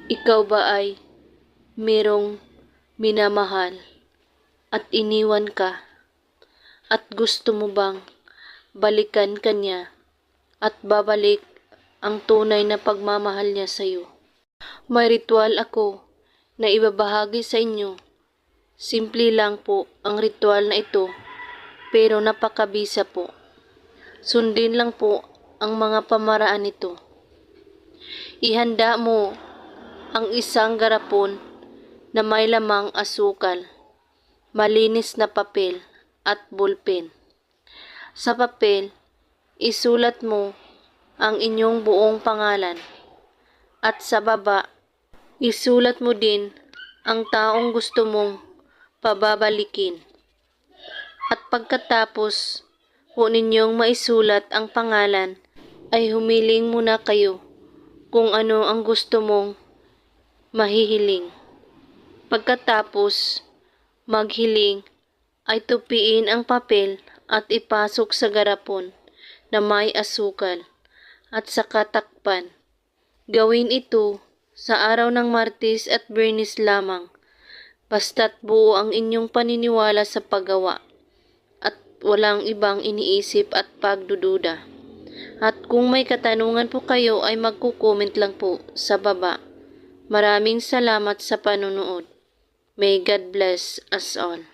Ikaw ba ay merong minamahal at iniwan ka at gusto mo bang balikan kanya at babalik ang tunay na pagmamahal niya sa iyo? May ritual ako na ibabahagi sa inyo. Simple lang po ang ritual na ito pero napakabisa po. Sundin lang po ang mga pamaraan nito. Ihanda mo ang isang garapon na may lamang asukal, malinis na papel at bulpen. Sa papel, isulat mo ang inyong buong pangalan at sa baba, isulat mo din ang taong gusto mong pababalikin. At pagkatapos po ninyong maisulat ang pangalan, ay humiling muna kayo kung ano ang gusto mong mahihiling. Pagkatapos maghiling, ay tupiin ang papel at ipasok sa garapon na may asukal at saka takpan. Gawin ito sa araw ng Martes at Biyernes lamang, basta't buo ang inyong paniniwala sa paggawa at walang ibang iniisip at pagdududa. At kung may katanungan po kayo ay magko-comment lang po sa baba. Maraming salamat sa panonood. May God bless us all.